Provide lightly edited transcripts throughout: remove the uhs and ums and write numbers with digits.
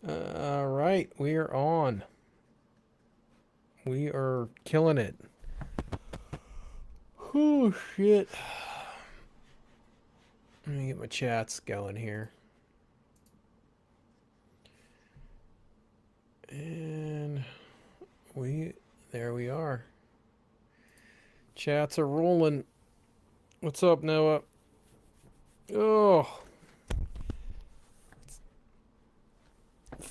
All right, we are on. We are killing it. Oh shit. Let me get my chats going here. And there we are. Chats are rolling. What's up, Noah? Oh,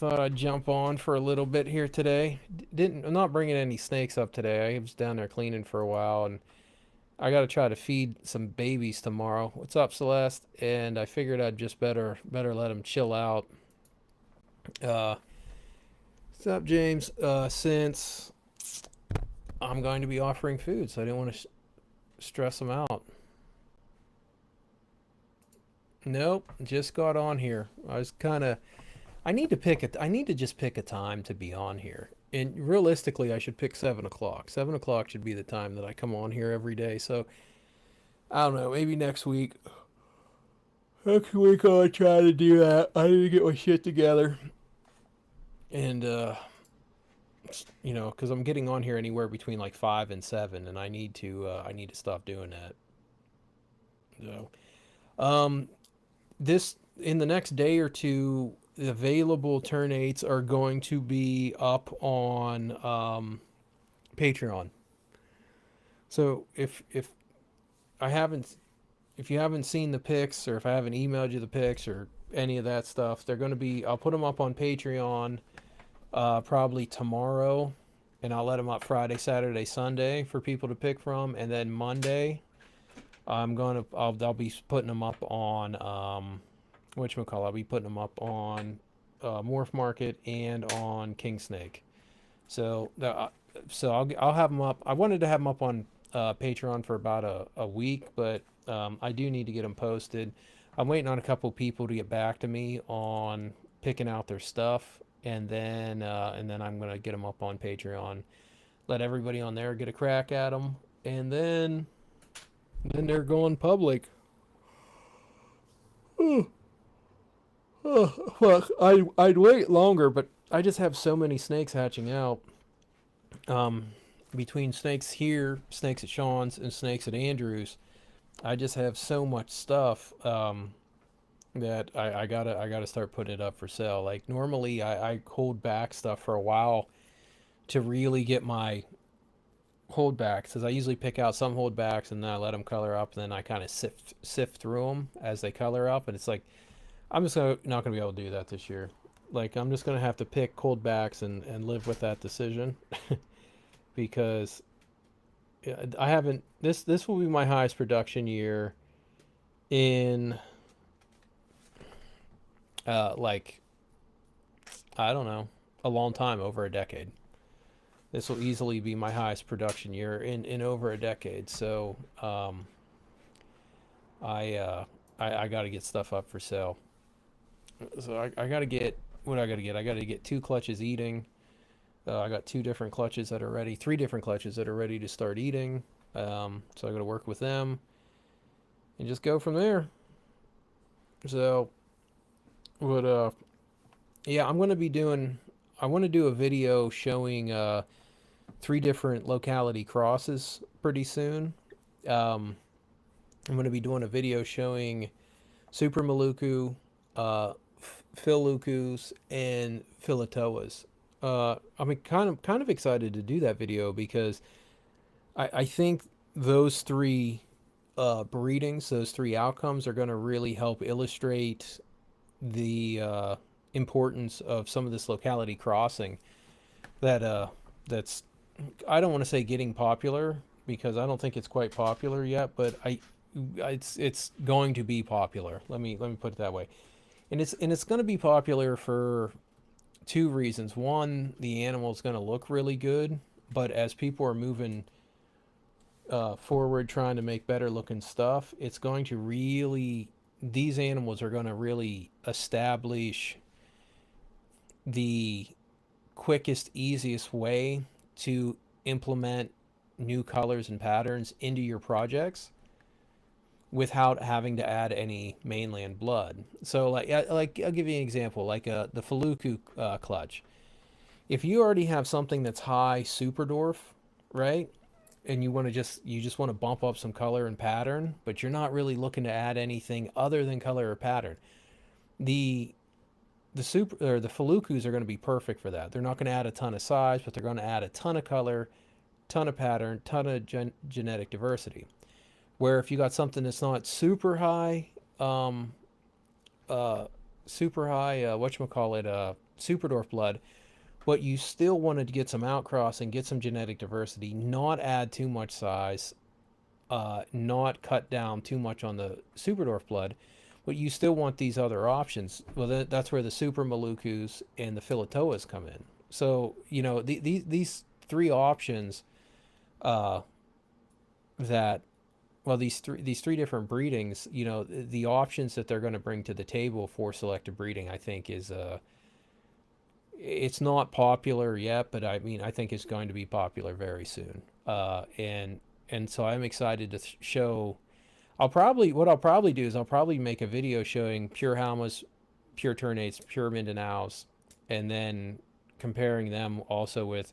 thought I'd jump on for a little bit here today. I'm not bringing any snakes up today. I was down there cleaning for a while, and I got to try to feed some babies tomorrow. What's up, Celeste? And I figured I'd just better let them chill out. Uh, what's up, James? Since I'm going to be offering food, so I didn't want to stress them out. Nope, just got on here. I was kind of. I need to pick it. I need to just pick a time to be on here. And realistically, I should pick 7 o'clock. 7 o'clock should be the time that I come on here every day. So I don't know. Maybe next week. Next week I'll try to do that. I need to get my shit together. And because I'm getting on here anywhere between like 5 and 7, and I need to stop doing that. So, um, this in the next day or two, the available turn 8s are going to be up on Patreon. So I haven't, if you haven't seen the pics, or if I haven't emailed you the pics or any of that stuff, they're going to be. I'll put them up on Patreon probably tomorrow, and I'll let them up Friday, Saturday, Sunday for people to pick from, and then Monday, I'll be putting them up on whatchamacallit, I'll be putting them up on Morph Market and on King Snake. So I'll have them up. I wanted to have them up on Patreon for about a week, but I do need to get them posted. I'm waiting on a couple people to get back to me on picking out their stuff, and then I'm gonna get them up on Patreon. Let everybody on there get a crack at them, and then they're going public. Oh, fuck. I'd wait longer, but I just have so many snakes hatching out. Um, Between snakes here, snakes at Sean's, and snakes at Andrew's, I just have so much stuff that I gotta start putting it up for sale. Like normally, I hold back stuff for a while to really get my holdbacks, because I usually pick out some holdbacks and then I let them color up, and then I kind of sift through them as they color up, and it's like I'm just not gonna be able to do that this year. Like I'm just gonna have to pick holdbacks and live with that decision because I haven't. This will be my highest production year in like I don't know, a long time, over a decade. This will easily be my highest production year in over a decade. So I I got to get stuff up for sale. So I got to get what I got to get. I got to get two clutches eating. I got two different clutches that are ready, three different clutches that are ready to start eating. So I got to work with them and just go from there. So, what? Yeah, I'm gonna be doing. I want to do a video showing three different locality crosses pretty soon. Um, I'm going to be doing a video showing Super Maluku, Philukus, and Philatoas. I'm kind of excited to do that video because I think those three breedings, those three outcomes, are going to really help illustrate the importance of some of this locality crossing that's I don't want to say getting popular because I don't think it's quite popular yet, but it's going to be popular. Let me put it that way. And it's going to be popular for two reasons. One, the animal is going to look really good, but as people are moving forward trying to make better looking stuff, it's going to really, these animals are going to really establish the quickest, easiest way to implement new colors and patterns into your projects without having to add any mainland blood. So like I'll give you an example, like the Feluku clutch. If you already have something that's high Superdorf, right? And you just want to bump up some color and pattern, but you're not really looking to add anything other than color or pattern. The the Felukus are going to be perfect for that. They're not going to add a ton of size, but they're going to add a ton of color, ton of pattern, ton of genetic diversity. Where if you got something that's not um, super high, whatchamacallit, Superdorf blood, but you still wanted to get some outcrossing, get some genetic diversity, not add too much size, not cut down too much on the Superdorf blood, but you still want these other options. Well, that's where the Super Malukus and the Philatoas come in. So, these three options uh, that these three different breedings, the options that they're going to bring to the table for selective breeding, I think is it's not popular yet, but I mean I think it's going to be popular very soon. And so I'm excited to show. I'll probably do is I'll probably make a video showing pure Halmas, pure Ternates, pure Mindanaos, and then comparing them also with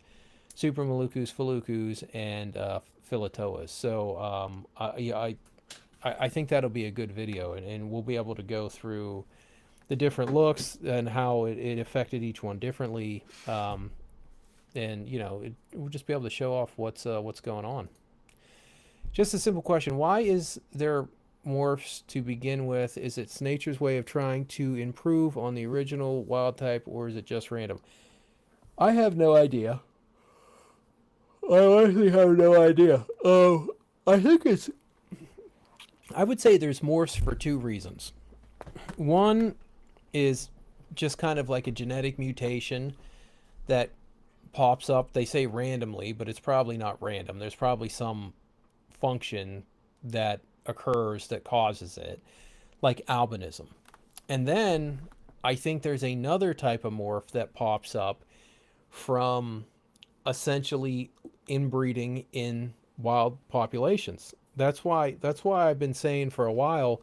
Super Malukus, Felukus, and Philatoas. So I think that'll be a good video, and we'll be able to go through the different looks and how it affected each one differently. And we'll just be able to show off what's going on. Just a simple question: why is there morphs to begin with? Is it nature's way of trying to improve on the original wild type, or is it just random? I have no idea. I honestly have no idea. I think it's. I would say there's morphs for two reasons. One is just kind of like a genetic mutation that pops up. They say randomly, but it's probably not random. There's probably some function that occurs that causes it, like albinism. And then I think there's another type of morph that pops up from essentially inbreeding in wild populations. That's why I've been saying for a while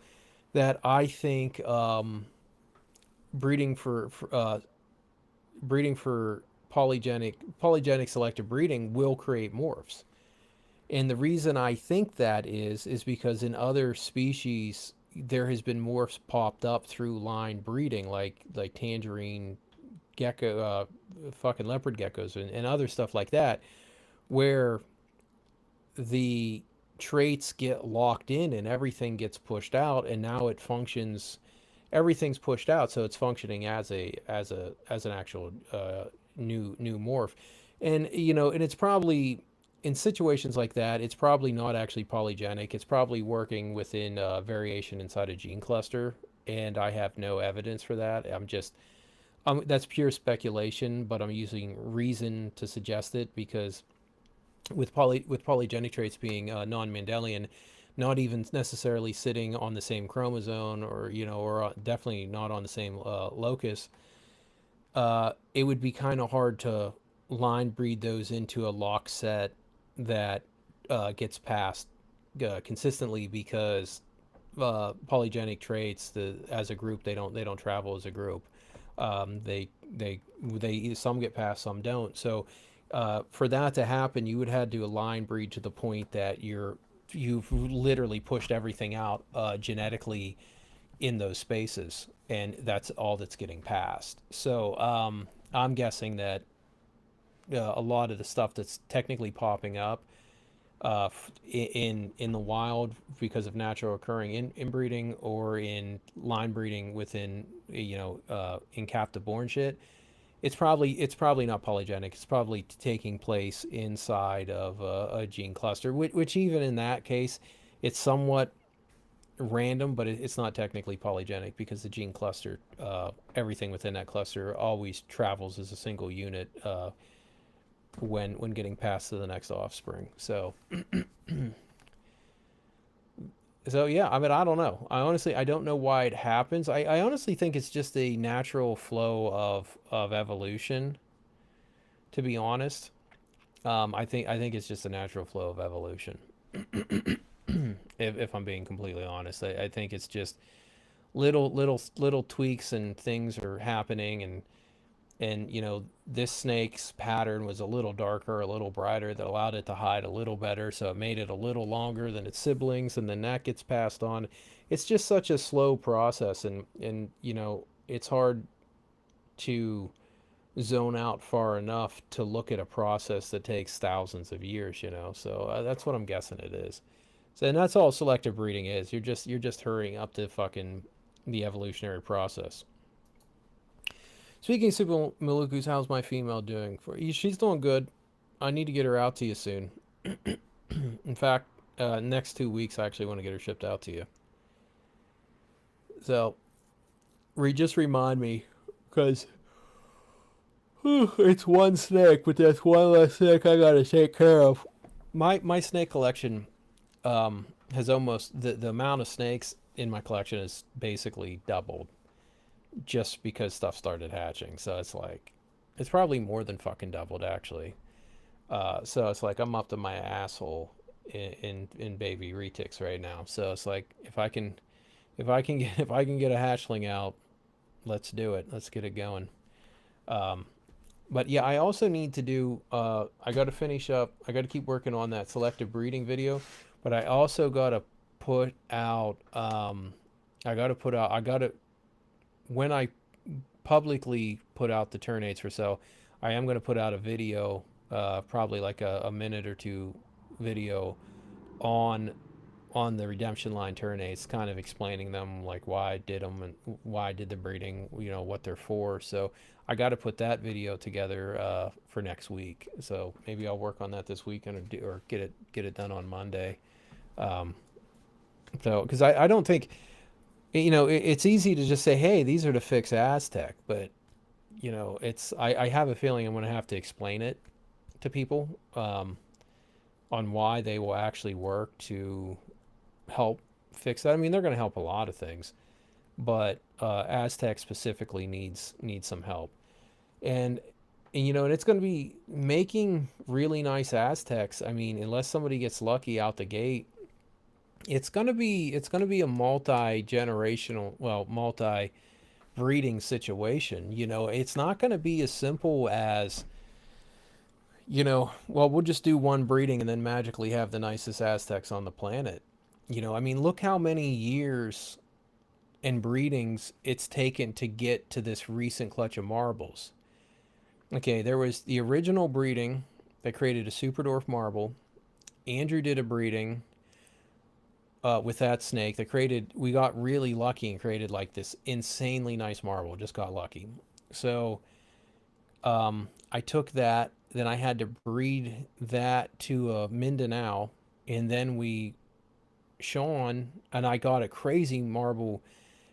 that I think breeding for breeding for polygenic selective breeding will create morphs. And the reason I think that is because in other species there has been morphs popped up through line breeding, like tangerine gecko, fucking leopard geckos, and other stuff like that, where the traits get locked in and everything gets pushed out, and now it functions. Everything's pushed out, so it's functioning as an actual new morph, and it's probably in situations like that, it's probably not actually polygenic. It's probably working within variation inside a gene cluster, and I have no evidence for that. That's pure speculation, but I'm using reason to suggest it because with polygenic traits being non-Mendelian, not even necessarily sitting on the same chromosome or definitely not on the same locus, it would be kind of hard to line breed those into a lock set that gets passed consistently because polygenic traits, as a group, they don't travel as a group. They some get passed, some don't. So for that to happen, you would have to line breed to the point that you've literally pushed everything out genetically in those spaces, and that's all that's getting passed. So I'm guessing that a lot of the stuff that's technically popping up in the wild because of natural occurring inbreeding or in line breeding within in captive born shit, it's probably not polygenic. It's probably taking place inside of a gene cluster, which even in that case, it's somewhat random, but it's not technically polygenic because the gene cluster, everything within that cluster always travels as a single unit when getting passed to the next offspring. So yeah, I mean, I don't know. I don't know why it happens. I honestly think it's just a natural flow of evolution. To be honest, I think it's just a natural flow of evolution. If I'm being completely honest, I think it's just little tweaks and things are happening, and this snake's pattern was a little darker, a little brighter, that allowed it to hide a little better, so it made it a little longer than its siblings, and then that gets passed on. It's just such a slow process, and it's hard to zone out far enough to look at a process that takes thousands of years, so that's what I'm guessing it is. So, and that's all selective breeding is. You're just hurrying up the evolutionary process. Speaking of Super Malukus, how's my female doing? She's doing good. I need to get her out to you soon. In fact, next 2 weeks I actually want to get her shipped out to you. So, just remind me, because it's one snake, but that's one less snake I gotta take care of. My snake collection has almost the amount of snakes in my collection is basically doubled just because stuff started hatching. So it's probably more than fucking doubled actually. So it's like I'm up to my asshole in baby retics right now. So it's like if I can get a hatchling out, let's do it. Let's get it going. Um, but yeah, I also need to do. I got to finish up. I got to keep working on that selective breeding video, but I also got to put out. I got to put out. I got to when I publicly put out the ternates for sale. I am going to put out a video, probably like a minute or two video on the redemption line ternates, kind of explaining them, like why I did them and why I did the breeding, what they're for. So I got to put that video together for next week. So maybe I'll work on that this weekend, or get it done on Monday. Um, so because I don't think it's easy to just say, hey, these are to fix Aztec, but I have a feeling I'm going to have to explain it to people, on why they will actually work to help fix that. I mean, they're going to help a lot of things, but Aztec specifically needs some help, and it's going to be making really nice Aztecs. I mean, unless somebody gets lucky out the gate, it's going to be a multi-generational, well, multi breeding situation. It's not going to be as simple as, well, we'll just do one breeding and then magically have the nicest Aztecs on the planet. I mean, look how many years and breedings it's taken to get to this recent clutch of marbles. Okay, there was the original breeding that created a super dwarf marble. Andrew did a breeding with that snake that created, we got really lucky and created like this insanely nice marble. Just got lucky. So I took that, then I had to breed that to a Mindanao, and then Sean and I got a crazy marble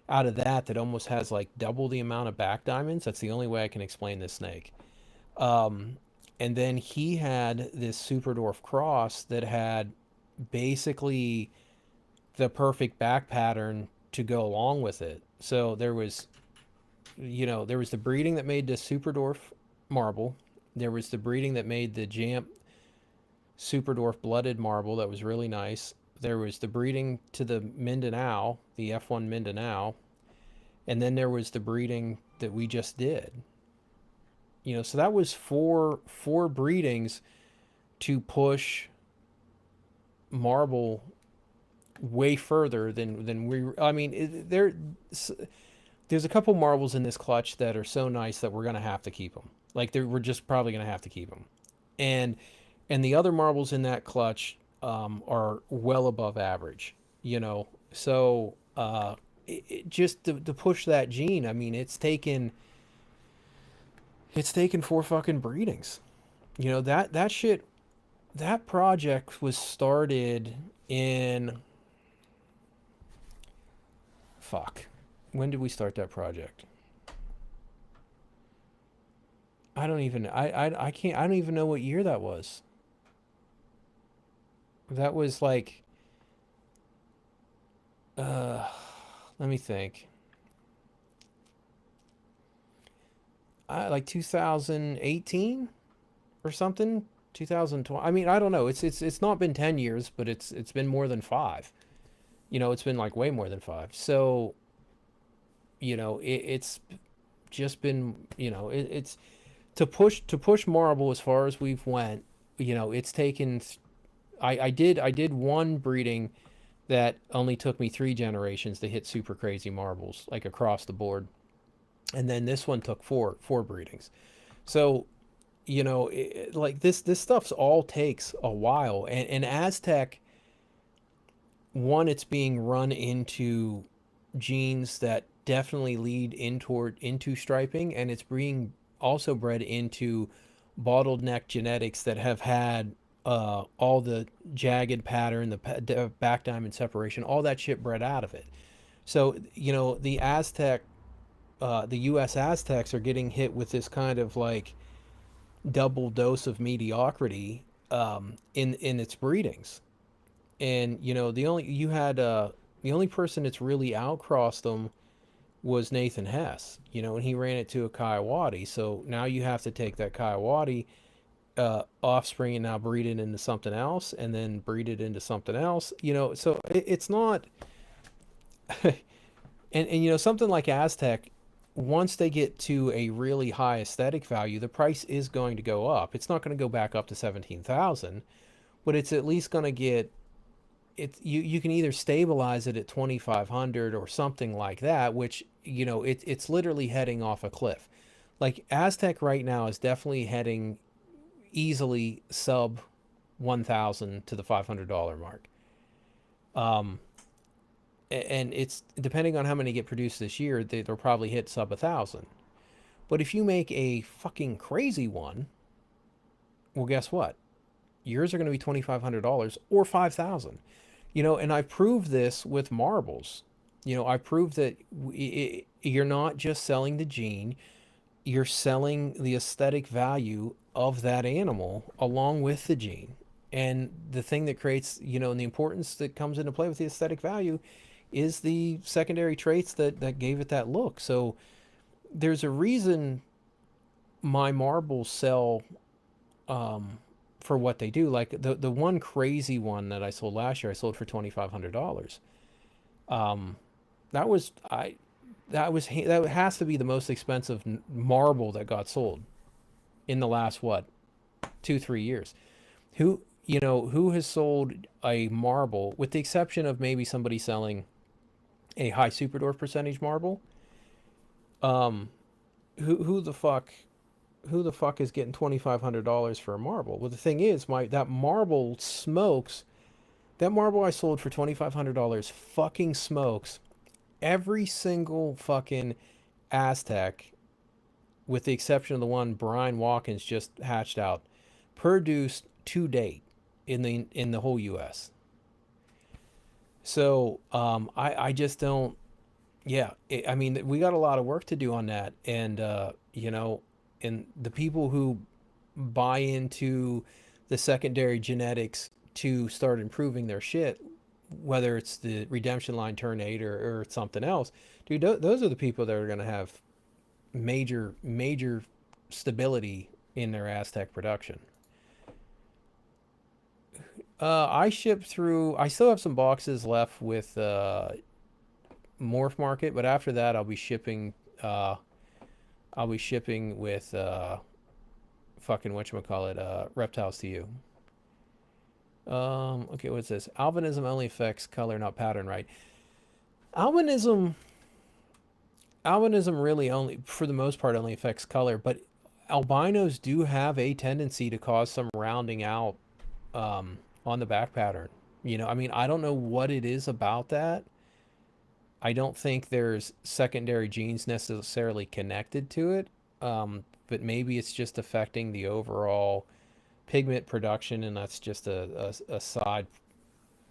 out of that almost has like double the amount of back diamonds. That's the only way I can explain this snake. Um, and then he had this super dwarf cross that had basically the perfect back pattern to go along with it. So there was the breeding that made the super dwarf marble. There was the breeding that made the Jamp super dwarf blooded marble that was really nice. There was the breeding to the Mindanao, the F1 Mindanao, and then there was the breeding that we just did. So that was four breedings to push marble way further than we. I mean, there's a couple marbles in this clutch that are so nice that we're gonna have to keep them. Like we're just probably gonna have to keep them, and the other marbles in that clutch are well above average. You know, so just to push that gene. I mean, it's taken four fucking breedings. You know that shit. That project was started in fuck. When did we start that project? I don't even I can't I don't even know what year that was. That was like uh let me think. Like 2018 or something. 2020. I mean, I don't know. It's not been 10 years, but it's been more than 5. You know, it's been like way more than 5. So, you know, it's just been, you know, it's to push marble as far as we've went. You know, it's taken. I did one breeding that only took me 3 generations to hit super crazy marbles like across the board, and then this one took four breedings. So you know, like this stuff's all takes a while, and Aztec, one, it's being run into genes that definitely lead into striping, and it's being also bred into bottleneck genetics that have had all the jagged pattern, the back diamond separation, all that shit bred out of it. So you know the Aztec, the U.S. Aztecs are getting hit with this kind of like double dose of mediocrity in its breedings. And you know the only person that's really outcrossed them was Nathan Hess. You know, and he ran it to a Coyote. So now you have to take that Coyote offspring and now breed it into something else, and then breed it into something else. You know, so it's not. And you know something like Aztec, once they get to a really high aesthetic value, the price is going to go up. It's not going to go back up to 17,000, but it's at least going to get it. You can either stabilize it at 2,500 or something like that, which you know it's literally heading off a cliff. Like Aztec right now is definitely heading easily sub 1,000 to the $500 mark. Um, and it's depending on how many get produced this year, they'll probably hit sub 1,000. But if you make a fucking crazy one, well, guess what? Yours are going to be $2,500 or 5,000. You know, and I proved this with marbles. You know, I proved that you're not just selling the gene, you're selling the aesthetic value of that animal along with the gene. And the thing that creates, you know, and the importance that comes into play with the aesthetic value is the secondary traits that gave it that look. So there's a reason my marbles sell um, for what they do. Like the one crazy one that I sold last year, I sold for $2,500. Um, that was I that has to be the most expensive marble that got sold in the last what 2 3 years. Who you know who has sold a marble with the exception of maybe somebody selling a high super dwarf percentage marble? Um, who the fuck is getting $2,500 for a marble? Well, the thing is, my that marble smokes. That marble I sold for $2,500 fucking smokes every single fucking Aztec, with the exception of the one Brian Watkins just hatched out, produced to date in the whole U.S. So I just don't. Yeah, I mean we got a lot of work to do on that, and you know, and the people who buy into the secondary genetics to start improving their shit, whether it's the Redemption Line Turn 8 or something else, dude, those are the people that are going to have major stability in their Aztec production. I shipped through. I still have some boxes left with Morph Market, but after that, I'll be shipping. I'll be shipping with fucking whatchamacallit, Reptiles to You. Okay, what's this? Albinism only affects color, not pattern, right? Albinism, albinism really only, for the most part, only affects color, but albinos do have a tendency to cause some rounding out on the back pattern. You know, I mean, I don't know what it is about that. I don't think there's secondary genes necessarily connected to it, but maybe it's just affecting the overall pigment production, and that's just a side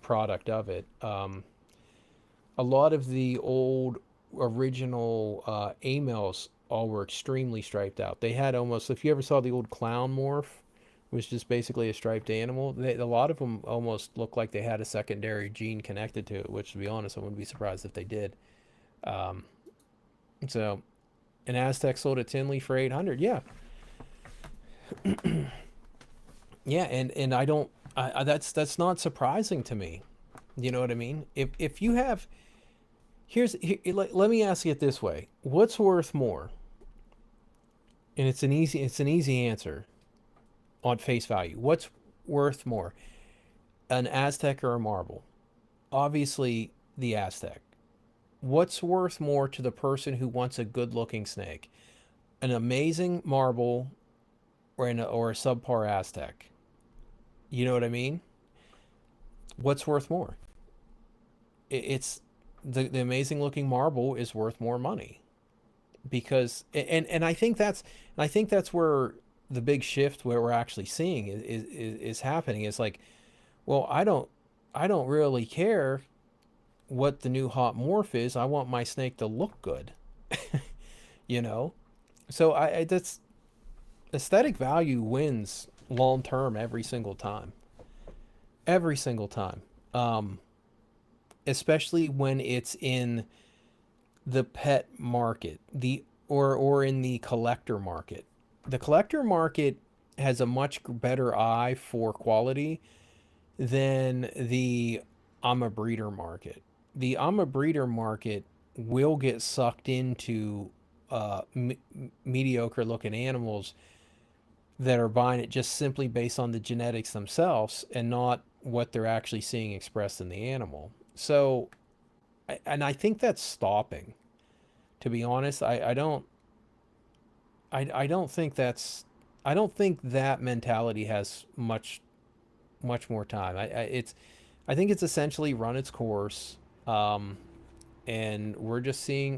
product of it. A lot of the old original amels all were extremely striped out. They had almost, if you ever saw the old clown morph, was just basically a striped animal. A lot of them almost looked like they had a secondary gene connected to it, which, to be honest, I wouldn't be surprised if they did. Um, so, an Aztec sold a tin leaf for 800. Yeah, yeah, and I don't. That's not surprising to me. You know what I mean? If you have, let me ask it this way: what's worth more? And it's an easy answer on face value. What's worth more, an Aztec or a marble? Obviously, the Aztec. What's worth more to the person who wants a good-looking snake? An amazing marble or a subpar Aztec? You know what I mean? What's worth more? It's the amazing looking marble is worth more money because and I think that's where the big shift where we're actually seeing is happening is like, well, I don't really care what the new hot morph is. I want my snake to look good, you know. So I that's aesthetic value wins long term every single time. Um, Especially when it's in the pet market, the or in the collector market. The collector market has a much better eye for quality than the I'm a breeder market. The I'm a breeder market will get sucked into mediocre looking animals that are buying it just simply based on the genetics themselves and not what they're actually seeing expressed in the animal. So, and I think that's stopping. To be honest, I don't think that's, I don't think that mentality has much more time. I think it's essentially run its course, um, and we're just seeing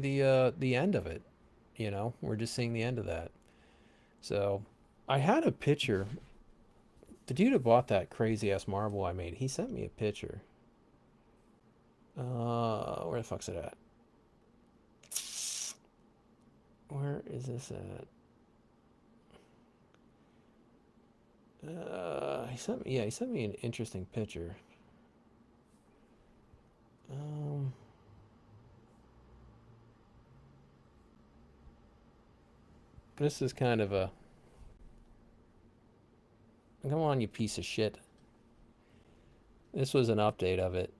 the end of it. You know, we're just seeing the end of that. So, I had a picture. The dude who bought that crazy ass marble I made, he sent me a picture. Where the fuck's it at? Where is this at? He sent me an interesting picture. Um, this is kind of a, come on, you piece of shit. This was an update of it.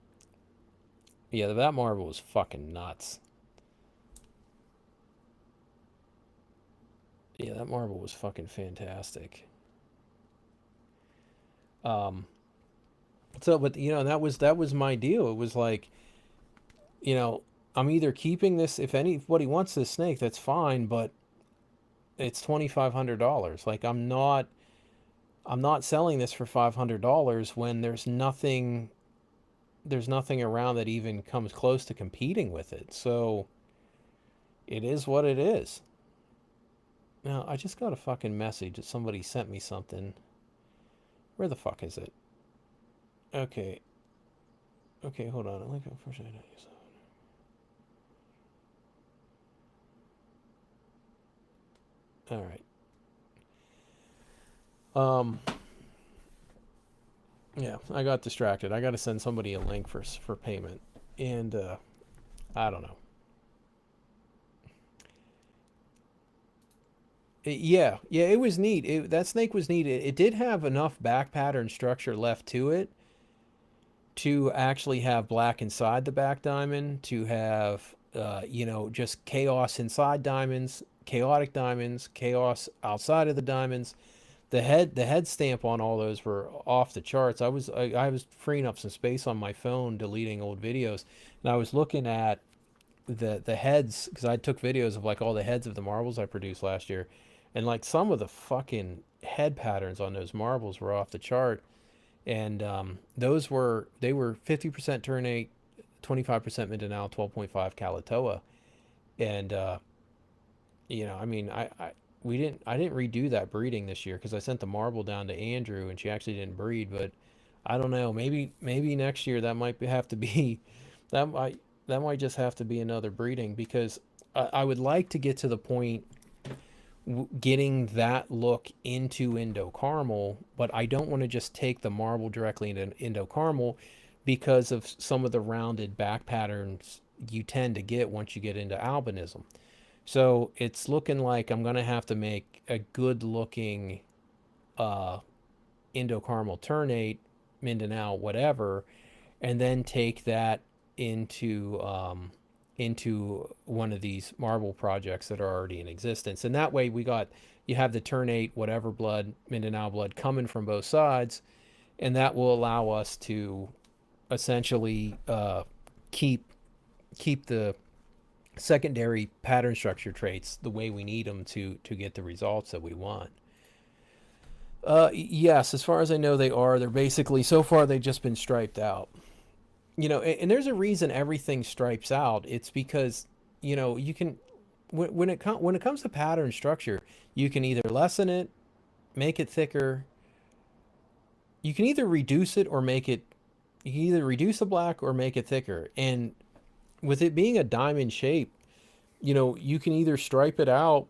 Yeah, that marble was fucking nuts. Yeah, that marble was fucking fantastic. Um, so, but that was my deal. It was like, you know, I'm either keeping this. If anybody wants this snake, that's fine, but it's $2,500. Like, I'm not selling this for $500 when there's nothing around that even comes close to competing with it. So it is what it is. Now, I just got a fucking message that somebody sent me something. Where the fuck is it? Okay. Okay, hold on. All right. Um, yeah, I got distracted. I got to send somebody a link for payment. And I don't know. Yeah, yeah, it was neat. That snake was neat. It did have enough back pattern structure left to it to actually have black inside the back diamond, to have just chaos inside diamonds, chaotic diamonds, chaos outside of the diamonds. the head stamp on all those were off the charts. I was freeing up some space on my phone, deleting old videos, and I was looking at the heads because I took videos of like all the heads of the marbles I produced last year, and like some of the fucking head patterns on those marbles were off the chart. And those were they were 50% ternate, 25% Mindanao, 12.5 Kalatoa, and I mean, I didn't redo that breeding this year because I sent the marble down to Andrew and she actually didn't breed. But I don't know, maybe next year that might have to be that might that might just have to be another breeding because I would like to get to the point getting that look into Indo Caramel, but I don't want to just take the marble directly into Indo Caramel because of some of the rounded back patterns you tend to get once you get into albinism. So it's looking like I'm gonna have to make a good looking uh, Indo Caramel Ternate, Mindanao, whatever, and then take that into one of these marble projects that are already in existence. And that way you have the Ternate, whatever blood, Mindanao blood coming from both sides, and that will allow us to essentially keep keep the secondary pattern structure traits the way we need them to get the results that we want. Yes, as far as I know, they are. They're basically so far they've just been striped out. And there's a reason everything stripes out. It's because you can when it comes to pattern structure, you can either lessen it, make it thicker. You can either reduce it or make it. You can either reduce the black or make it thicker. And with it being a diamond shape, you can either stripe it out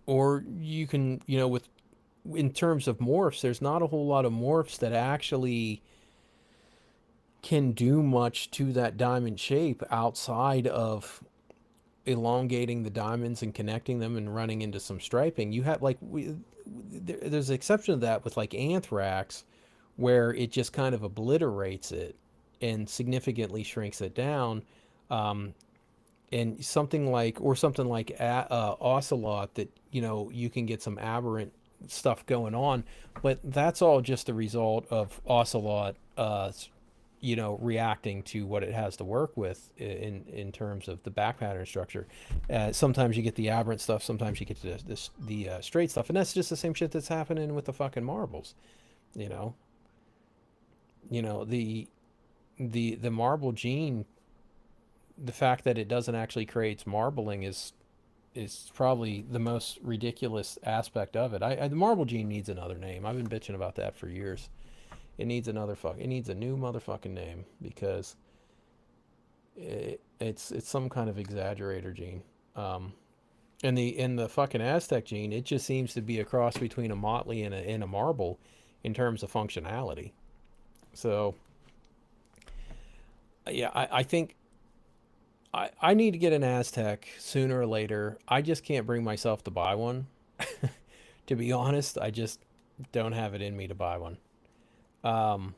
or you can, with in terms of morphs, there's not a whole lot of morphs that actually can do much to that diamond shape outside of elongating the diamonds and connecting them and running into some striping. You have there's an exception to that with like anthrax where it just kind of obliterates it and significantly shrinks it down. And something like ocelot that you can get some aberrant stuff going on, but that's all just the result of ocelot reacting to what it has to work with in terms of the back pattern structure. Sometimes you get the aberrant stuff, sometimes you get the straight stuff, and that's just the same shit that's happening with the fucking marbles. You know, the marble gene, the fact that it doesn't actually create marbling is probably the most ridiculous aspect of it. The marble gene needs another name. I've been bitching about that for years. It needs it needs a new motherfucking name because it's some kind of exaggerator gene. And the fucking Aztec gene, it just seems to be a cross between a motley and a marble in terms of functionality. So yeah, I think I need to get an Aztec sooner or later. I just can't bring myself to buy one. To be honest, I just don't have it in me to buy one. Um,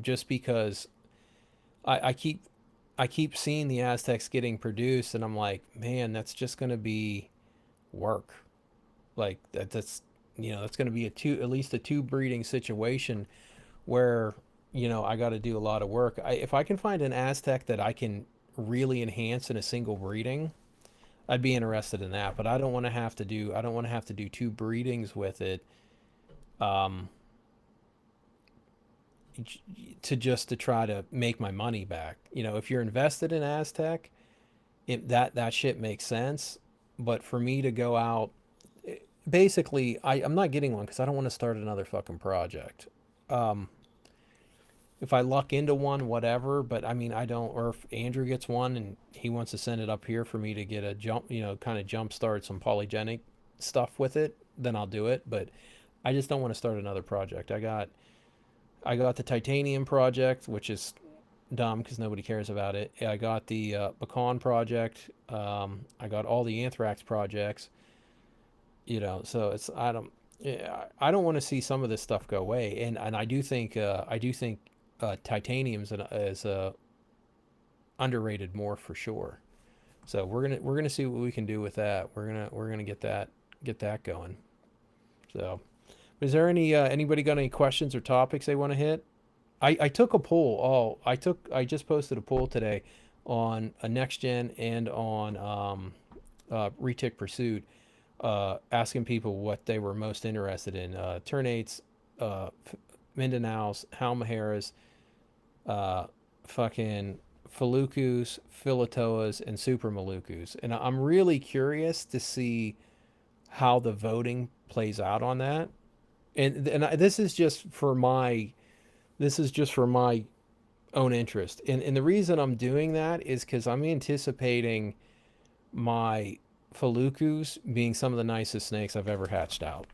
just because I I keep seeing the Aztecs getting produced, and I'm like, man, that's just gonna be work. Like that's that's gonna be at least a two breeding situation where I got to do a lot of work. If I can find an Aztec that I can really enhance in a single breeding, I'd be interested in that. But I don't want to have to do two breedings with it. Um, to try to make my money back. If you're invested in Aztec, that shit makes sense. But for me to go out, basically, I'm not getting one because I don't want to start another fucking project. Um, if I luck into one, whatever. But I mean, I don't. Or if Andrew gets one and he wants to send it up here for me to get a jump, kind of jump start some polygenic stuff with it, then I'll do it. But I just don't want to start another project. I got the titanium project, which is dumb because nobody cares about it. I got the pecan project. I got all the anthrax projects. So it's I don't yeah, I don't want to see some of this stuff go away. And I do think titanium's is a underrated more for sure. So we're gonna see what we can do with that. We're gonna get that get that going. So, is there anybody got any questions or topics they want to hit? I took a poll. I just posted a poll today on a next gen and on Retic Pursuit, asking people what they were most interested in: Ternates, Mindanaos, Halmaheras, uh, fucking Felucus, Philatoas, and Super Malucus. And I'm really curious to see how the voting plays out on that. This is just for my own interest. And the reason I'm doing that is because I'm anticipating my Felucus being some of the nicest snakes I've ever hatched out.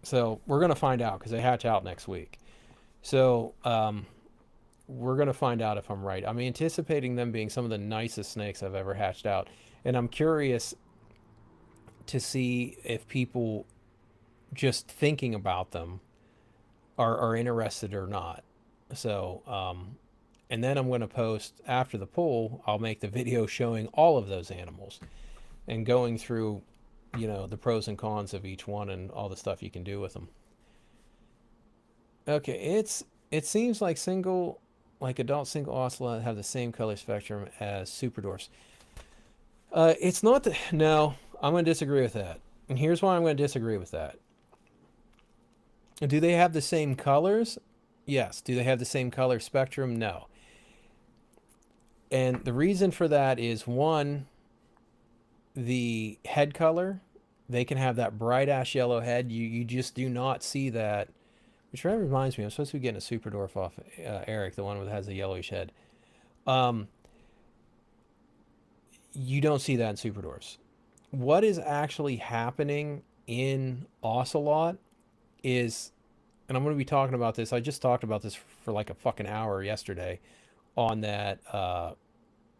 So we're gonna find out because they hatch out next week. So we're gonna find out if I'm right. I'm anticipating them being some of the nicest snakes I've ever hatched out, and I'm curious to see if people just thinking about them are interested or not. So, and then I'm going to post after the poll, I'll make the video showing all of those animals and going through, the pros and cons of each one and all the stuff you can do with them. Okay, it seems like adult single ocelot have the same color spectrum as super dwarfs. It's not the, no, I'm going to disagree with that. And here's why I'm going to disagree with that. Do they have the same colors? Yes. Do they have the same color spectrum? No. And the reason for that is, one, the head color. They can have that bright ash yellow head. You just do not see that. Which reminds me, I'm supposed to be getting a super dwarf off Eric, the one that has the yellowish head. You don't see that in super dwarfs. What is actually happening in Ocelot is, and I'm going to be talking about this. I just talked about this for like a fucking hour yesterday on that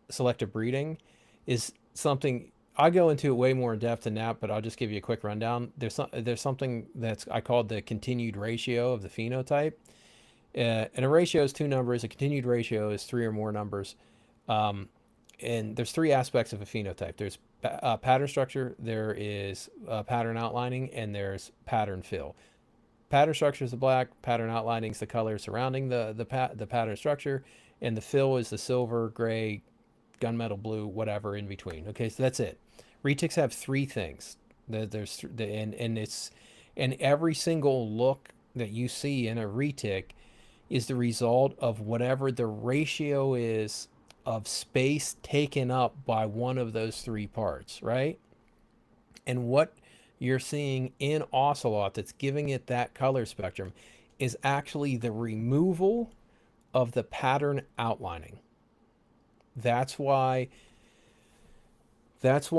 selective breeding, is something I go into it way more in depth than that, but I'll just give you a quick rundown. There's something that's I called the continued ratio of the phenotype. And a ratio is two numbers. A continued ratio is three or more numbers. And there's three aspects of a phenotype. There's pattern structure, there is pattern outlining, and there's pattern fill. Pattern structure is the black, pattern outlining is the color surrounding the pattern structure, and the fill is the silver, gray, gunmetal blue, whatever in between. Okay, so that's it. Retics have three things. And every single look that you see in a retic is the result of whatever the ratio is of space taken up by one of those three parts, right? And what you're seeing in Ocelot that's giving it that color spectrum is actually the removal of the pattern outlining. That's why that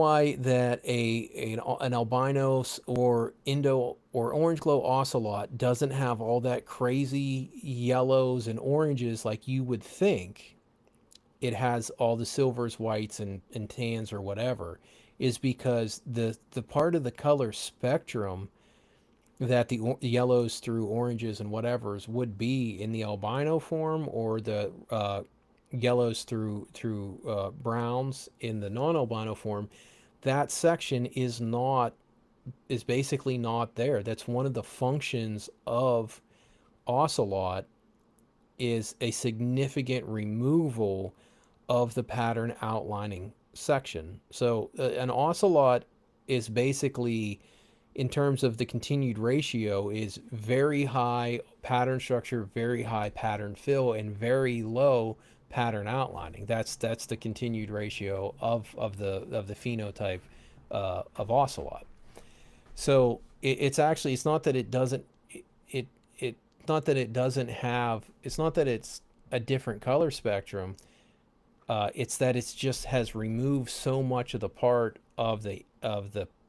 an albinos or Indo or orange glow ocelot doesn't have all that crazy yellows and oranges like you would think. It has all the silvers, whites, and tans or whatever, is because the part of the color spectrum that the yellows through oranges and whatevers would be in the albino form, or the yellows through browns in the non-albino form, that section is basically not there. That's one of the functions of Ocelot, is a significant removal of the pattern outlining section. So an Ocelot is basically, in terms of the continued ratio, is very high pattern structure, very high pattern fill, and very low pattern outlining. That's the continued ratio of the phenotype of Ocelot. So it's not that it doesn't have, it's not that it's a different color spectrum. It's that it's just has removed so much of the part of the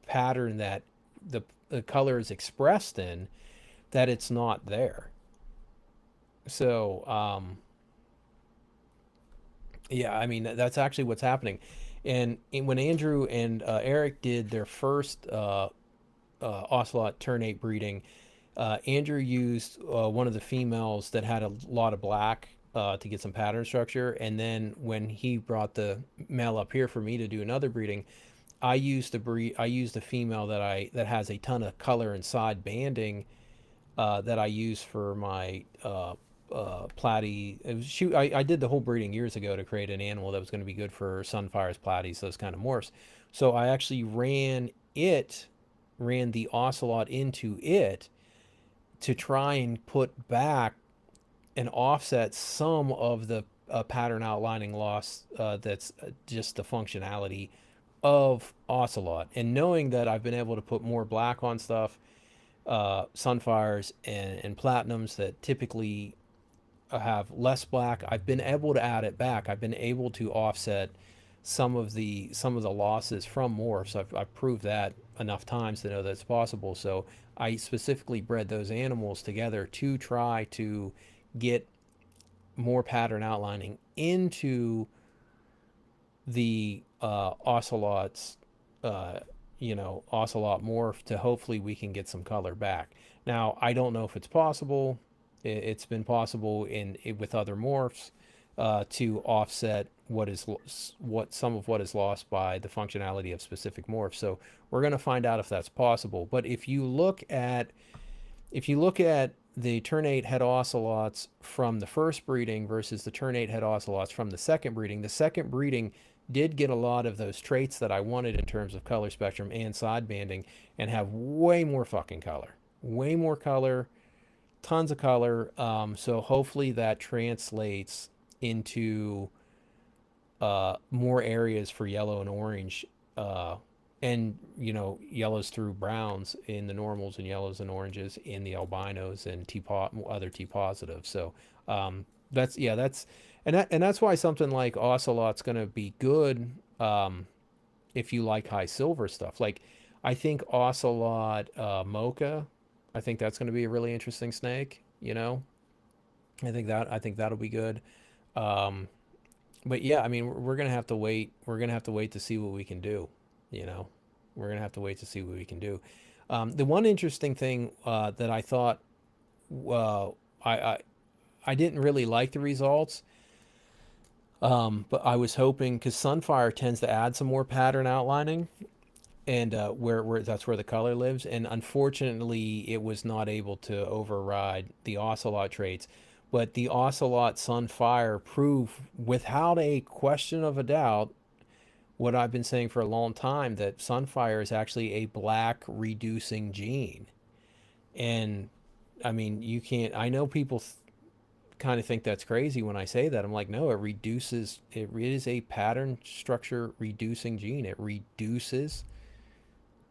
pattern that the color is expressed in, that it's not there. So yeah, I mean, that's actually what's happening. And when Andrew and Eric did their first Ocelot Ternate breeding, Andrew used one of the females that had a lot of black to get some pattern structure. And then when he brought the male up here for me to do another breeding, I use the female that has a ton of color and side banding, that I use for my platy. It was, shoot, I did the whole breeding years ago to create an animal that was going to be good for sunfires, platies, those kind of morphs. So I actually ran the ocelot into it to try and put back and offset some of the pattern outlining loss, that's just the functionality of ocelot. And knowing that I've been able to put more black on stuff, sunfires and platinums that typically have less black, I've been able to add it back. I've been able to offset some of the losses from morphs. I've proved that enough times to know that it's possible. So I specifically bred those animals together to try to get more pattern outlining into the ocelots, ocelot morph, to hopefully we can get some color back. Now, I don't know if it's possible. It's been possible with other morphs, to offset what some of what is lost by the functionality of specific morphs. So we're going to find out if that's possible. But if you look at the ternate het ocelots from the first breeding versus the ternate het ocelots from the second breeding did get a lot of those traits that I wanted in terms of color spectrum and side banding, and have way more fucking color. Way more color, tons of color. So hopefully that translates into more areas for yellow and orange, and yellows through browns in the normals, and yellows and oranges in the albinos and other T positives. So that's yeah, that's why something like ocelot's going to be good, if you like high silver stuff. Like, I think ocelot mocha, I think that's going to be a really interesting snake. I think that'll be good. Um, but yeah, I mean, we're gonna have to wait. We're gonna have to wait to see what we can do. You know, we're gonna have to wait to see what we can do. The one interesting thing, that I thought, uh, I, I I didn't really like the results, but I was hoping, because Sunfire tends to add some more pattern outlining, and where that's where the color lives. And unfortunately, it was not able to override the ocelot traits. But the ocelot Sunfire proved without a question of a doubt what I've been saying for a long time, that Sunfire is actually a black reducing gene. And I mean, you can't, I know people kind of think that's crazy when I say that. I'm like, no, it is a pattern structure reducing gene. It reduces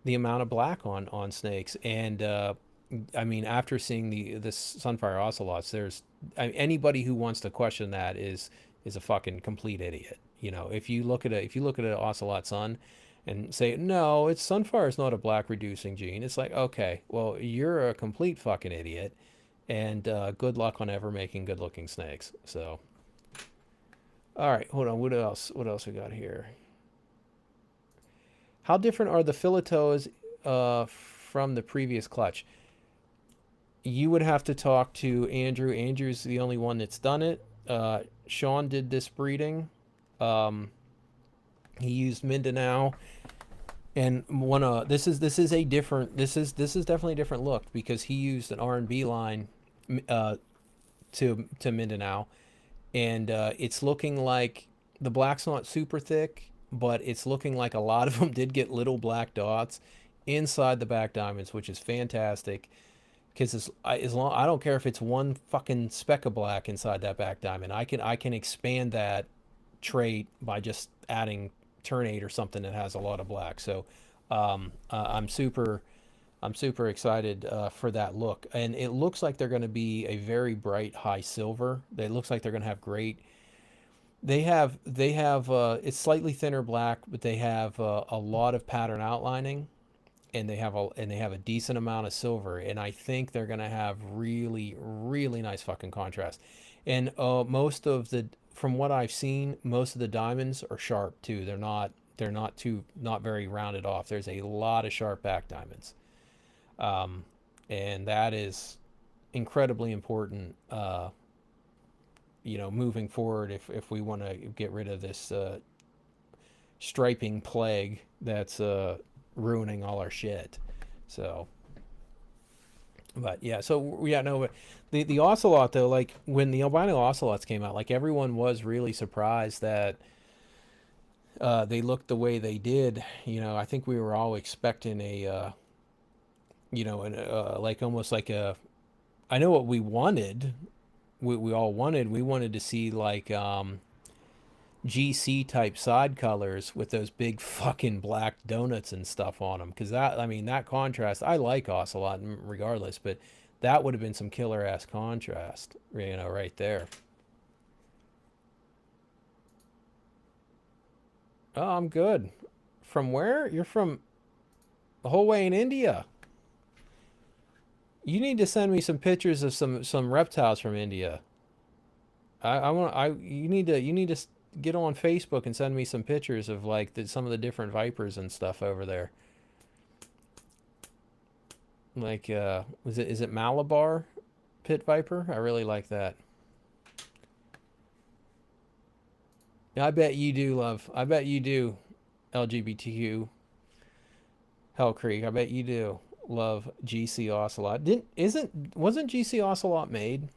the amount of black on snakes. And I mean, after seeing the Sunfire ocelots, anybody who wants to question that is a fucking complete idiot. If you look at an ocelot sun and say, no, it's Sunfire is not a black reducing gene, it's like, okay, well, you're a complete fucking idiot, and good luck on ever making good looking snakes. So, all right, hold on. What else we got here? How different are the filetos from the previous clutch? You would have to talk to Andrew. Andrew's the only one that's done it. Sean did this breeding. He used Mindanao, and this is definitely a different look, because he used an R&B line to Mindanao, and it's looking like the black's not super thick, but it's looking like a lot of them did get little black dots inside the back diamonds, which is fantastic. Because as long, I don't care if it's one fucking speck of black inside that back diamond. I can expand that trait by just adding ternate or something that has a lot of black. So I'm super excited for that look. And it looks like they're going to be a very bright high silver. It looks like they're going to have great. They have it's slightly thinner black, but they have a lot of pattern outlining, and they have a decent amount of silver, and I think they're gonna have really really nice fucking contrast. And from what I've seen, most of the diamonds are sharp too. They're not very rounded off. There's a lot of sharp back diamonds, and that is incredibly important. Moving forward, if we want to get rid of this striping plague that's ruining all our shit. So, but yeah, so yeah, no, the ocelot though, like when the albino ocelots came out, like everyone was really surprised that they looked the way they did. You know, I think we were all expecting a, like almost like a. I know what we wanted. We all wanted. We wanted to see like GC type side colors with those big fucking black donuts and stuff on them. Because that, I mean, that contrast. I like ocelot regardless, but that would have been some killer ass contrast. You know, right there. Oh, I'm good. From where? You're from the whole way in India. You need to send me some pictures of some reptiles from India. I want you need to get on Facebook and send me some pictures of like some of the different vipers and stuff over there. Like is it Malabar pit viper? I really like that. Yeah, I bet you do love. I bet you do LGBTQ Hell Creek. I bet you do love GC Ocelot. Didn't isn't wasn't GC Ocelot made?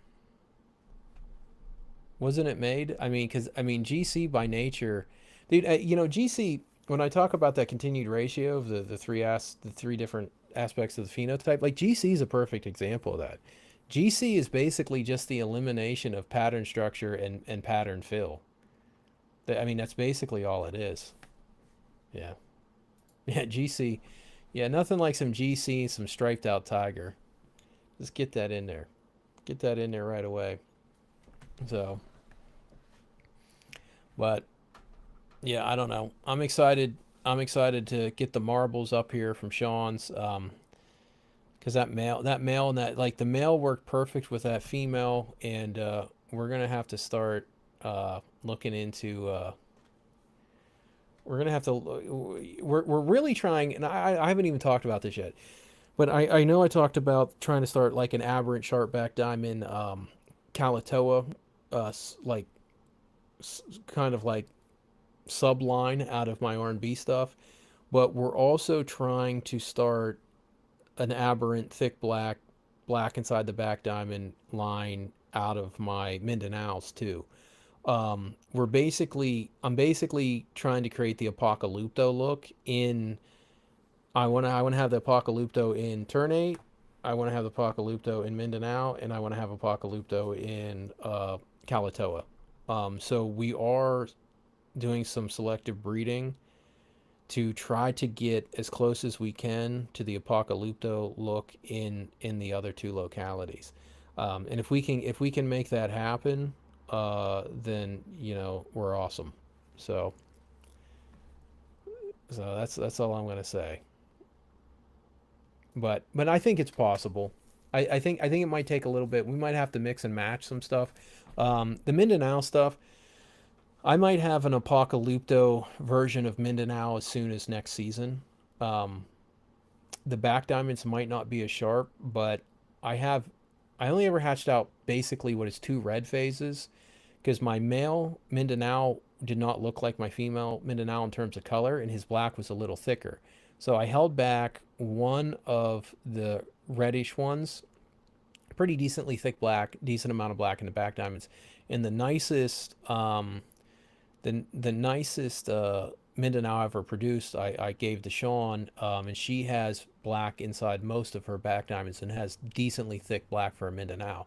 Wasn't it made? I mean, because I mean, GC by nature, dude. You know, GC. When I talk about that continued ratio of the three different aspects of the phenotype, like GC is a perfect example of that. GC is basically just the elimination of pattern structure and pattern fill. I mean, that's basically all it is. Yeah, yeah. GC. Yeah, nothing like some GC, some striped out tiger. Just get that in there. Get that in there right away. So, but yeah, I don't know. I'm excited. I'm excited to get the marbles up here from Sean's. Because that male, and that like the male worked perfect with that female, and we're gonna have to start looking into. We're gonna have to. We're really trying, and I haven't even talked about this yet, but I know I talked about trying to start like an aberrant sharpback diamond, Kalatoa, like kind of like subline out of my R&B stuff, but we're also trying to start an aberrant thick black inside the back diamond line out of my Mindanaos too. I'm basically trying to create the Apocalypto look in. I want to have the Apocalypto in Ternate. I want to have the Apocalypto in Mindanao, and I want to have Apocalypto in Kalatoa. So we are doing some selective breeding to try to get as close as we can to the Apocalypto look in the other two localities. And if we can make that happen, then you know we're awesome. So that's all I'm gonna say. But I think it's possible. I think it might take a little bit. We might have to mix and match some stuff. The Mindanao stuff. I might have an Apocalypto version of Mindanao as soon as next season. Um, the back diamonds might not be as sharp, but I have I only ever hatched out basically what is two red phases because my male Mindanao did not look like my female Mindanao in terms of color, and his black was a little thicker. So I held back one of the reddish ones, pretty decently thick black, decent amount of black in the back diamonds, and the nicest Mindanao I ever produced, I gave to Sean, and she has black inside most of her back diamonds and has decently thick black for a Mindanao.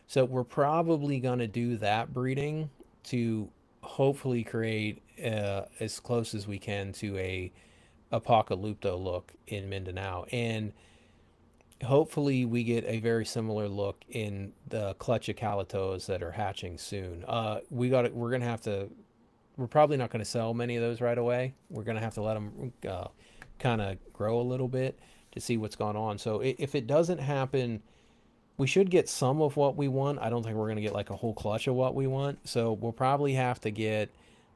So we're probably going to do that breeding to hopefully create as close as we can to a Apocalypto look in Mindanao. And hopefully we get a very similar look in the clutch of Calatos that are hatching soon. We're gonna have to we're probably not going to sell many of those right away. We're going to have to let them kind of grow a little bit to see what's going on. So if it doesn't happen, we should get some of what we want. I don't think we're going to get like a whole clutch of what we want. So we'll probably have to get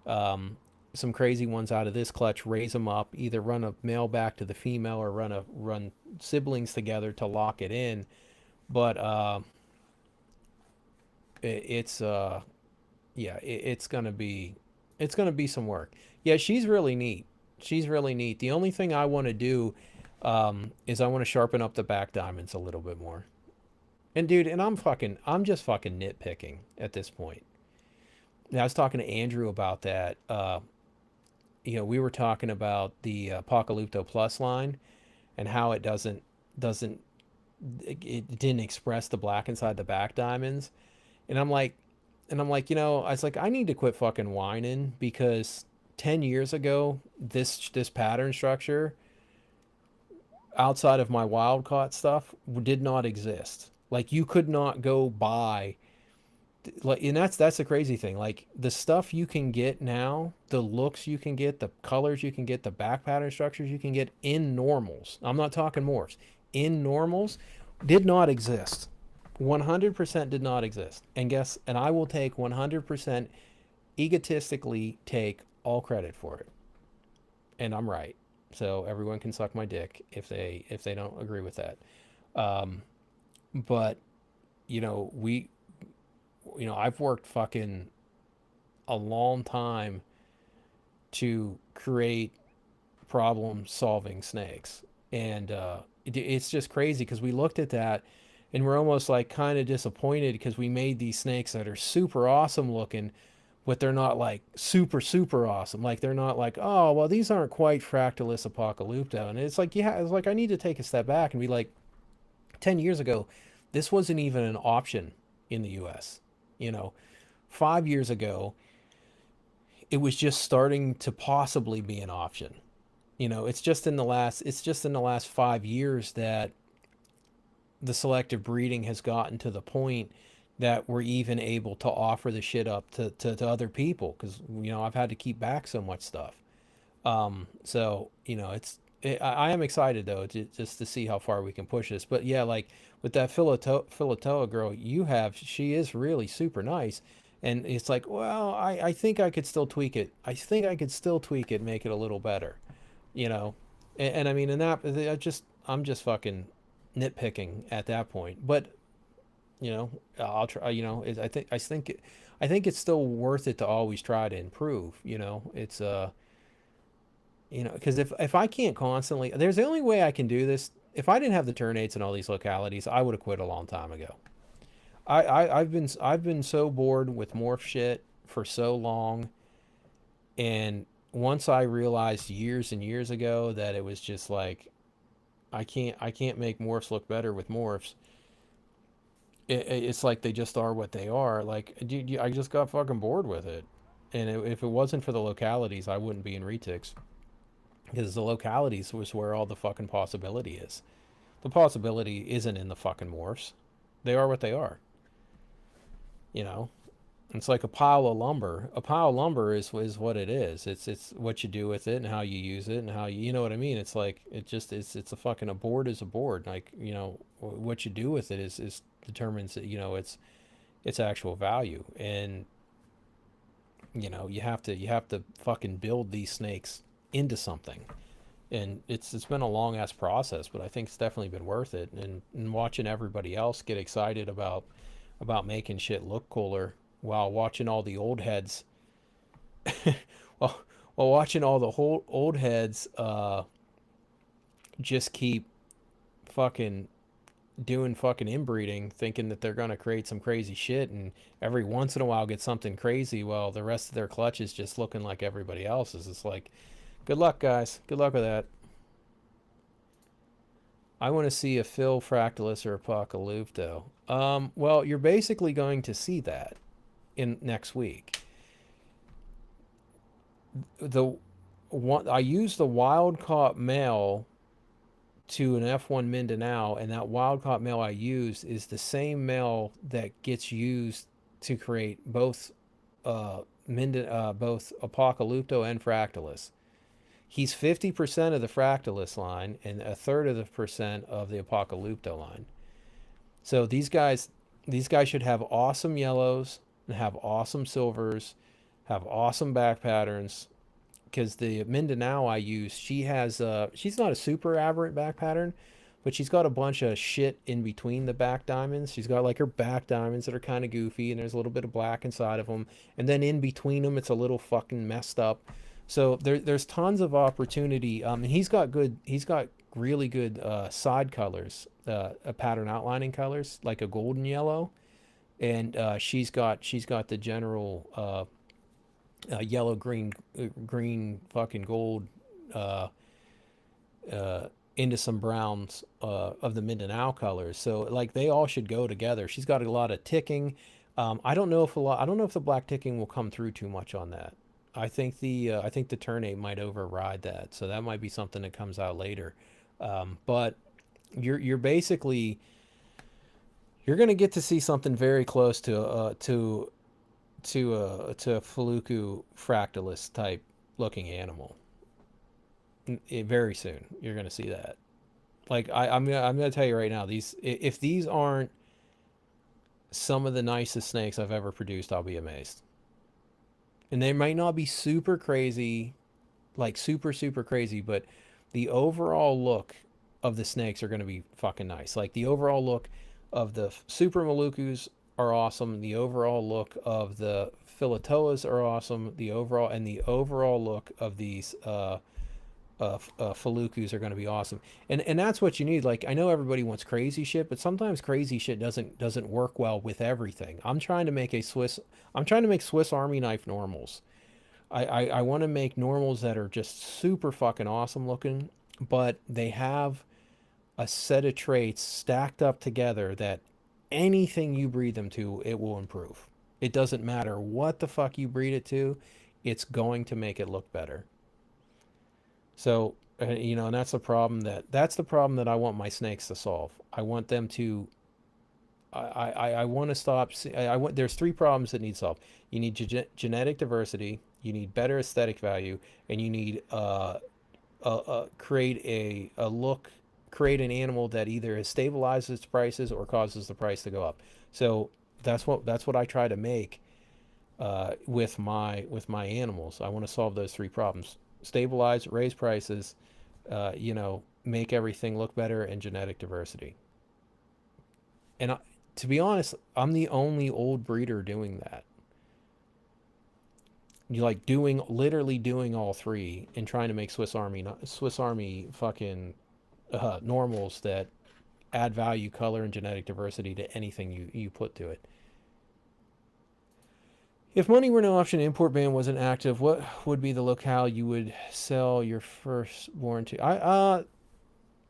some crazy ones out of this clutch, raise them up, either run a male back to the female or run siblings together to lock it in. But it's yeah, it's gonna be It's going to be some work. Yeah, she's really neat. She's really neat. The only thing I want to do is I want to sharpen up the back diamonds a little bit more. And dude, and I'm just fucking nitpicking at this point. And I was talking to Andrew about that. We were talking about the Apocalypto Plus line and how doesn't it didn't express the black inside the back diamonds. And I was like, I need to quit fucking whining because 10 years ago, this pattern structure outside of my wild caught stuff did not exist. Like you could not go buy like, and that's the crazy thing. Like the stuff you can get now, the looks you can get, the colors you can get, the back pattern structures you can get in normals. I'm not talking morphs. In normals did not exist. 100% did not exist. And I will take 100% egotistically take all credit for it. And I'm right. So everyone can suck my dick if they don't agree with that. Um, but you know, we I've worked fucking a long time to create problem solving snakes. And it's just crazy because we looked at that and we're almost like kind of disappointed because we made these snakes that are super awesome looking, but they're not like super, super awesome. Like they're not like, oh, well, these aren't quite Fractalis Apocalypto. And it's like, yeah, it's like I need to take a step back and be like, 10 years ago, this wasn't even an option in the US. You know, 5 years ago, it was just starting to possibly be an option. It's just in the last 5 years that the selective breeding has gotten to the point that we're even able to offer the shit up to other people because I've had to keep back so much stuff. So I am excited though just to see how far we can push this. But yeah, like with that Philatoa girl you have, she is really super nice. And it's like, well, I think I could still tweak it. I think I could still tweak it, make it a little better, you know. And I mean, in that, I'm just fucking nitpicking at that point. But I'll try. I think it's still worth it to always try to improve. It's because if I can't constantly, there's the only way I can do this. If I didn't have the turnates in all these localities, I would have quit a long time ago. I've been so bored with morph shit for so long, and once I realized years and years ago that it was just like I can't make morphs look better with morphs. It's like they just are what they are. Like I just got fucking bored with it, and if it wasn't for the localities, I wouldn't be in retics because the localities was where all the fucking possibility is. The possibility isn't in the fucking morphs. They are what they are. You know, it's like a pile of lumber. A pile of lumber is what it is. It's what you do with it and how you use it and how you know what I mean. It's like it's a fucking a board is a board. Like what you do with it is determines its actual value. And you have to fucking build these snakes into something. And it's been a long ass process, but I think it's definitely been worth it. And watching everybody else get excited about making shit look cooler while watching all the old heads while, while watching all the whole old heads just keep fucking doing fucking inbreeding thinking that they're gonna create some crazy shit and every once in a while get something crazy while the rest of their clutch is just looking like everybody else's. It's like, good luck, guys. Good luck with that. I want to see a Phil Fractalus or Apocalypto. Well, you're basically going to see that in next week. The one I used the wild caught male to an F1 Mindanao, and that wild caught male I used is the same male that gets used to create both both Apocalypto and Fractalus. He's 50% of the Fractalus line and a third of the percent of the Apocalypto line. So these guys should have awesome yellows and have awesome silvers, have awesome back patterns. Because the Mindanao I use, she's not a super aberrant back pattern, but she's got a bunch of shit in between the back diamonds. She's got like her back diamonds that are kind of goofy, and there's a little bit of black inside of them, and then in between them, it's a little fucking messed up. So there's tons of opportunity. And he's got good. He's got really good side colors, pattern outlining colors, like a golden yellow, and she's got the general yellow, green, fucking gold. Uh, into some browns of the Mindanao colors. So like they all should go together. She's got a lot of ticking. I don't know if I don't know if the black ticking will come through too much on that. I think the ternate might override that. So that might be something that comes out later. But you're basically you're gonna get to see something very close to a Felucca fractalis type looking animal. Very soon you're gonna see that. Like I'm gonna tell you right now, these if these aren't some of the nicest snakes I've ever produced, I'll be amazed. And they might not be super crazy, like super crazy, but the overall look of the snakes are gonna be fucking nice. Like the overall look of the Super Malukus are awesome. The overall look of the Filatoas are awesome. The overall look of these Feluccas are going to be awesome, and that's what you need. Like I know everybody wants crazy shit, but sometimes crazy shit doesn't work well with everything. I'm trying to make Swiss Army knife normals. I want to make normals that are just super fucking awesome looking, but they have a set of traits stacked up together that anything you breed them to, it will improve. It doesn't matter what the fuck you breed it to, it's going to make it look better. So, and that's the problem that I want my snakes to solve. I want them to. I want to stop. I want. There's three problems that need solved. You need genetic diversity. You need better aesthetic value, and you need create a look, create an animal that either stabilizes its prices or causes the price to go up. So that's what I try to make with my animals. I want to solve those three problems: stabilize, raise prices, make everything look better, and genetic diversity. And to be honest, I'm the only old breeder doing that. You like doing literally doing all three and trying to make Swiss Army fucking normals that add value, color, and genetic diversity to anything you put to it. If money were no option, import ban wasn't active, what would be the locale you would sell your firstborn to?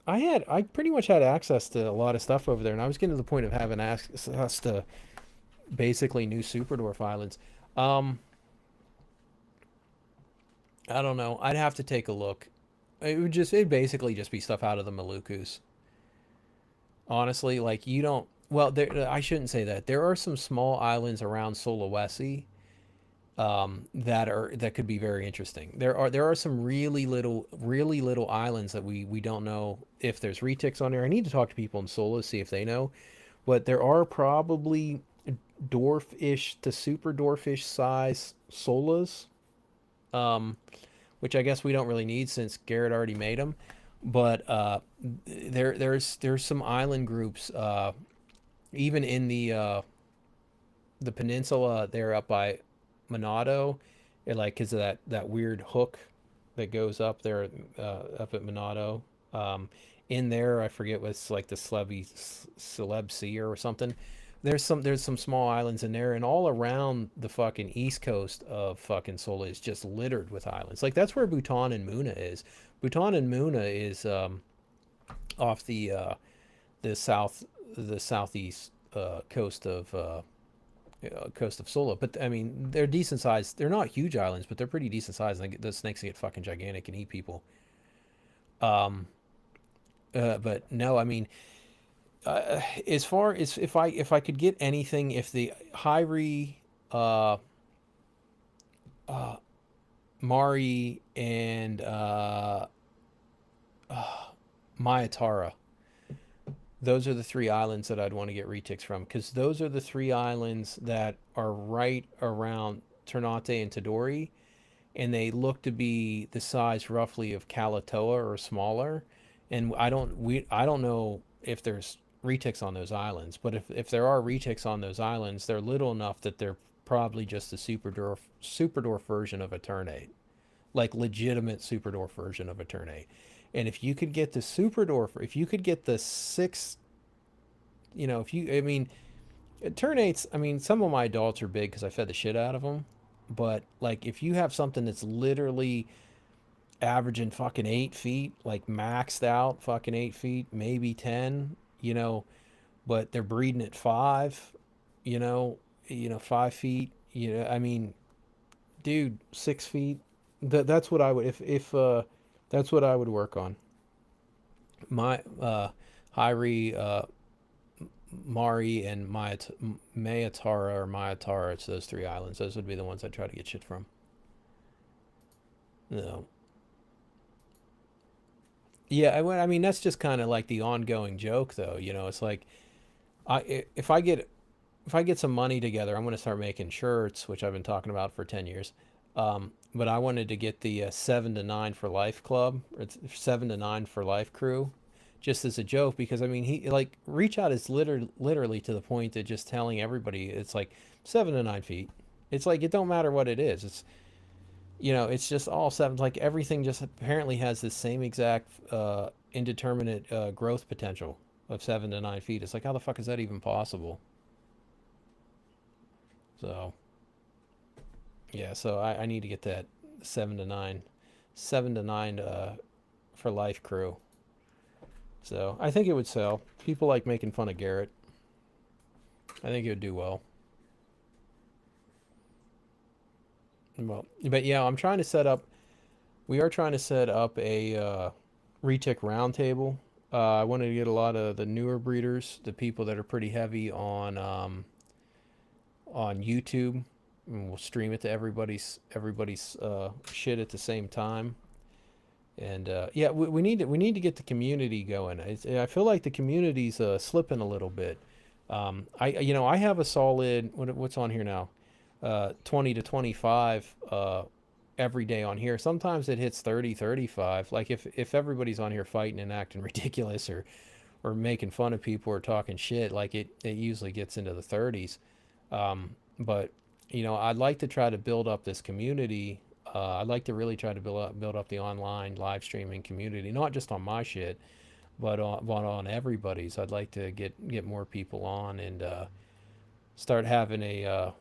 I pretty much had access to a lot of stuff over there, and I was getting to the point of having access to basically new super dwarf islands. Um, I don't know. I'd have to take a look. It'd basically just be stuff out of the Malukus. Honestly, like you don't. Well, I shouldn't say that. There are some small islands around Sulawesi that could be very interesting. There are some really little islands that we don't know if there's retics on there. I need to talk to people in Solo, see if they know. But there are probably dwarfish to super dwarfish size solas, um, which I guess we don't really need since Garrett already made them. But there's some island groups, even in the peninsula there up by Monado, like because of that weird hook that goes up there up at Monado. In there, I forget what's like the Celeb Sea or something. There's some small islands in there, and all around the fucking east coast of fucking Sola is just littered with islands. Like that's where Bhutan and Muna is. Bhutan and Muna is off the southeast coast of Solo. But I mean, they're decent sized. They're not huge islands, but they're pretty decent sized. And the snakes get fucking gigantic and eat people. Um, but no, I mean, as far as if I could get anything, if the Hyri, uh, uh, Mari, and Mayatara, those are the three islands that I'd want to get retics from because those are the three islands that are right around Ternate and Tadori, and they look to be the size roughly of Kalatoa or smaller. and I don't know if there's retics on those islands, but if there are retics on those islands, they're little enough that they're probably just a super dwarf version of a Ternate, like legitimate super dwarf version of a Ternate. And if you could get the super dwarf, if you could get the six, if you, I mean, Ternates, I mean, some of my adults are big because I fed the shit out of them. But like, if you have something that's literally averaging fucking 8 feet, like maxed out fucking 8 feet, maybe 10, but they're breeding at five, you know, 5 feet, I mean, dude, 6 feet. That's what I would, if that's what I would work on. My, Hyri, Mari, and Mayatara or Mayatara, it's those three islands. Those would be the ones I'd try to get shit from. No. Yeah, I mean that's just kind of like the ongoing joke, though. It's like if I get some money together, I'm going to start making shirts, which I've been talking about for 10 years. But I wanted to get the 7 to 9 for Life club, or it's 7 to 9 for Life crew, just as a joke, because I mean he like reach out is literally to the point that just telling everybody it's like 7 to 9 feet. It's like it don't matter what it is. It's just all seven. Like everything just apparently has the same exact indeterminate growth potential of 7 to 9 feet. It's like how the fuck is that even possible? So yeah, so I need to get that 7 to 9, 7 to 9 for Life crew. So I think it would sell. People like making fun of Garrett. I think it would do well. Well, but yeah, I'm trying to set up. We are trying to set up a retic roundtable. I wanted to get a lot of the newer breeders, the people that are pretty heavy on YouTube, and we'll stream it to everybody's shit at the same time. And yeah, we need to get the community going. I feel like the community's slipping a little bit. I have a solid what's on here now, 20 to 25 every day on here. Sometimes it hits 30, 35. Like if everybody's on here fighting and acting ridiculous or making fun of people or talking shit, like it usually gets into the 30s. But I'd like to try to build up this community. I'd like to really try to build up the online live streaming community, not just on my shit, but on everybody's. I'd like to get more people on and start having a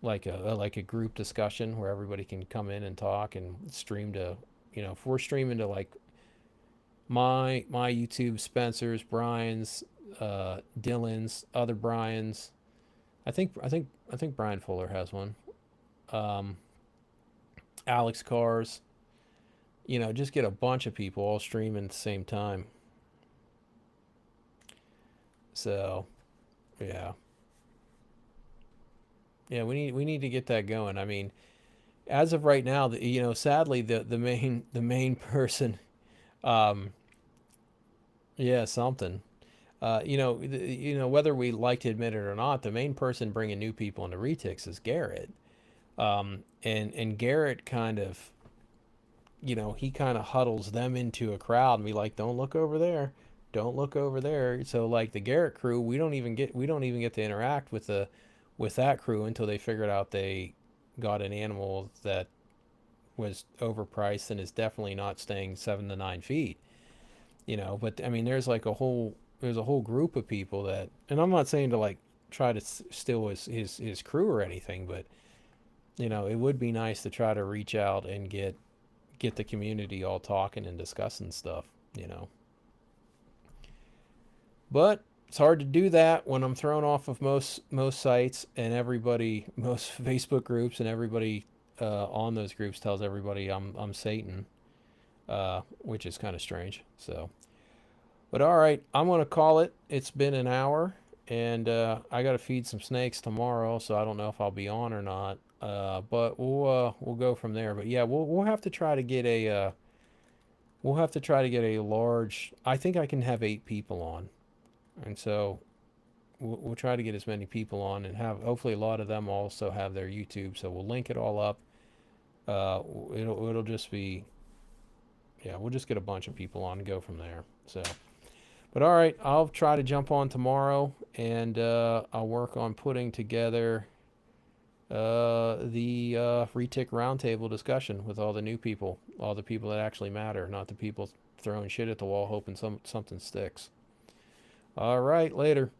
like a group discussion where everybody can come in and talk and stream to, if we're streaming to like my YouTube, Spencer's, Brian's, Dylan's, other Brian's. I think Brian Fuller has one. Um, Alex Cars. Just get a bunch of people all streaming at the same time. So yeah, yeah, we need to get that going. I mean, as of right now, sadly, the main person, um, yeah, something. Whether we like to admit it or not, the main person bringing new people into retics is Garrett. And Garrett kind of, he kind of huddles them into a crowd and be like, "Don't look over there, don't look over there." So like the Garrett crew, we don't even get to interact with that crew until they figured out they got an animal that was overpriced and is definitely not staying 7 to 9 feet. But I mean, there's a whole group of people that, and I'm not saying to like try to steal his crew or anything, but it would be nice to try to reach out and get the community all talking and discussing stuff, you know. But it's hard to do that when I'm thrown off of most sites and everybody, most Facebook groups and everybody on those groups tells everybody I'm Satan, which is kind of strange. So, but all right, I'm gonna call it. It's been an hour, and I gotta feed some snakes tomorrow, so I don't know if I'll be on or not. But we'll go from there. But yeah, we'll have to try to get a large. I think I can have 8 people on, and so we'll try to get as many people on and have hopefully a lot of them also have their YouTube. So we'll link it all up. It'll just be yeah, we'll just get a bunch of people on and go from there. So, but all right, I'll try to jump on tomorrow, and I'll work on putting together the Retic roundtable discussion with all the new people, all the people that actually matter, not the people throwing shit at the wall hoping something sticks. All right, later.